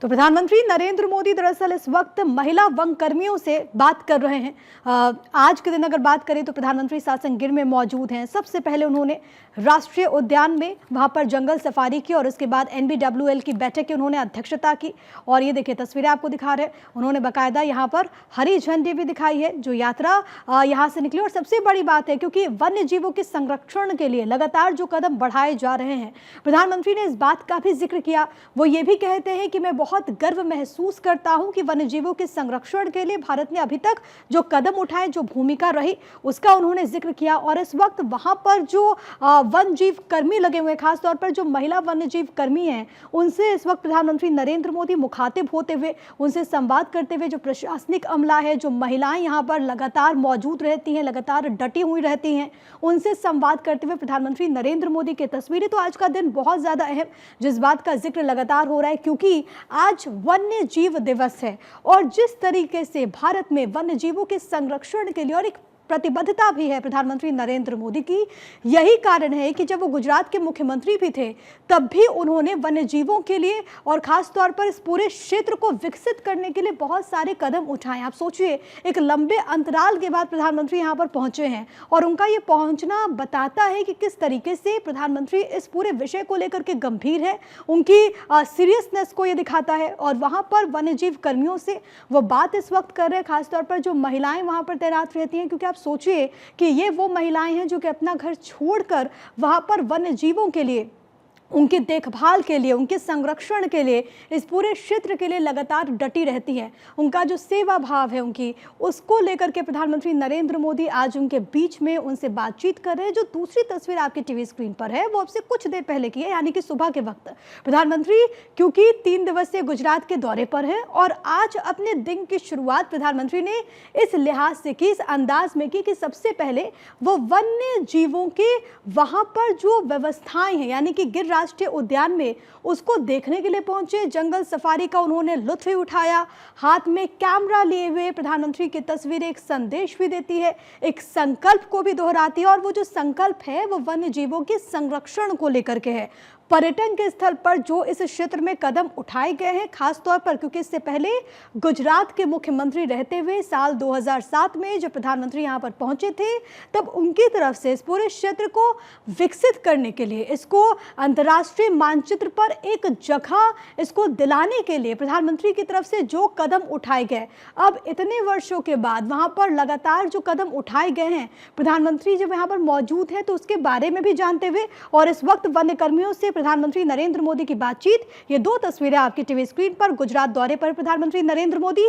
तो प्रधानमंत्री नरेंद्र मोदी दरअसल इस वक्त महिला वन कर्मियों से बात कर रहे हैं। आज के दिन अगर बात करें तो प्रधानमंत्री सासनगिर में मौजूद हैं। सबसे पहले उन्होंने राष्ट्रीय उद्यान में वहां पर जंगल सफारी की और उसके बाद NBWL की बैठक की उन्होंने अध्यक्षता की। और ये देखिए तस्वीरें आपको दिखा रहे हैं, उन्होंने बाकायदा यहाँ पर हरी झंडी भी दिखाई है जो यात्रा यहाँ से निकली। और सबसे बड़ी बात है क्योंकि वन्य जीवों के संरक्षण के लिए लगातार जो कदम बढ़ाए जा रहे हैं, प्रधानमंत्री ने इस बात का भी जिक्र किया। वो ये भी कहते हैं कि मैं बहुत गर्व महसूस करता हूं कि वन्यजीवों के संरक्षण के लिए भारत ने अभी तक जो कदम उठाए, जो भूमिका रही, उसका उन्होंने जिक्र किया। और इस वक्त वहां पर जो वन जीव कर्मी लगे हुए, खासतौर पर जो महिला वन्य जीव कर्मी हैं, उनसे इस वक्त प्रधानमंत्री नरेंद्र मोदी मुखातिब होते हुए, उनसे संवाद करते हुए, जो प्रशासनिक अमला है, जो महिलाएं यहाँ पर लगातार मौजूद रहती हैं, लगातार डटी हुई रहती हैं, उनसे संवाद करते हुए प्रधानमंत्री नरेंद्र मोदी की तस्वीरें। तो आज का दिन बहुत ज्यादा अहम, जिस बात का जिक्र लगातार हो रहा है क्योंकि आज वन्य जीव दिवस है और जिस तरीके से भारत में वन्य जीवों के संरक्षण के लिए और एक प्रतिबद्धता भी है प्रधानमंत्री नरेंद्र मोदी की। यही कारण है कि जब वो गुजरात के मुख्यमंत्री भी थे तब भी उन्होंने वन्य जीवों के लिए और खास तौर पर इस पूरे क्षेत्र को विकसित करने के लिए बहुत सारे कदम उठाए। आप सोचिए, एक लंबे अंतराल के बाद प्रधानमंत्री यहाँ पर पहुंचे हैं और उनका ये पहुंचना बताता है कि किस तरीके से प्रधानमंत्री इस पूरे विषय को लेकर के गंभीर है, उनकी सीरियसनेस को ये दिखाता है। और वहाँ पर वन्य जीव कर्मियों से वो बात इस वक्त कर रहे हैं, खासतौर पर जो महिलाएं वहाँ पर तैनात रहती हैं, क्योंकि आप सोचिए कि ये वो महिलाएं हैं जो कि अपना घर छोड़कर वहां पर वन्य जीवों के लिए, उनकी देखभाल के लिए, उनके संरक्षण के लिए, इस पूरे क्षेत्र के लिए लगातार डटी रहती है। उनका जो सेवा भाव है उनकी, उसको लेकर के प्रधानमंत्री नरेंद्र मोदी आज उनके बीच में उनसे बातचीत कर रहे हैं। जो दूसरी तस्वीर आपकी टीवी स्क्रीन पर है वो आपसे कुछ देर पहले की है, यानी कि सुबह के वक्त प्रधानमंत्री क्योंकि 3 दिवसीय गुजरात के दौरे पर है और आज अपने दिन की शुरुआत प्रधानमंत्री ने इस लिहाज से की, इस अंदाज में की कि सबसे पहले वो वन्य जीवों के वहां पर जो व्यवस्थाएं हैं, यानी कि गिर राष्ट्रीय उद्यान में, उसको देखने के लिए पहुंचे। जंगल सफारी का उन्होंने लुत्फ उठाया। हाथ में कैमरा लिए हुए प्रधानमंत्री की तस्वीर एक संदेश भी देती है, एक संकल्प को भी दोहराती है। और वो जो संकल्प है वो वन्य जीवों के संरक्षण को लेकर के है। पर्यटन के स्थल पर जो इस क्षेत्र में कदम उठाए गए हैं, खासतौर पर क्योंकि इससे पहले गुजरात के मुख्यमंत्री रहते हुए साल 2007 में जब प्रधानमंत्री यहां पर पहुंचे थे, तब उनकी तरफ से इस पूरे क्षेत्र को विकसित करने के लिए, इसको अंतर्राष्ट्रीय मानचित्र पर एक जगह इसको दिलाने के लिए प्रधानमंत्री की तरफ से जो कदम उठाए गए, अब इतने वर्षों के बाद वहां पर लगातार जो कदम उठाए गए हैं, प्रधानमंत्री जब यहाँ पर मौजूद है तो उसके बारे में भी जानते हुए और इस वक्त वन्य कर्मियों से प्रधानमंत्री नरेंद्र मोदी की बातचीत। ये 2 तस्वीरें आपकी टीवी स्क्रीन पर। गुजरात दौरे पर प्रधानमंत्री नरेंद्र मोदी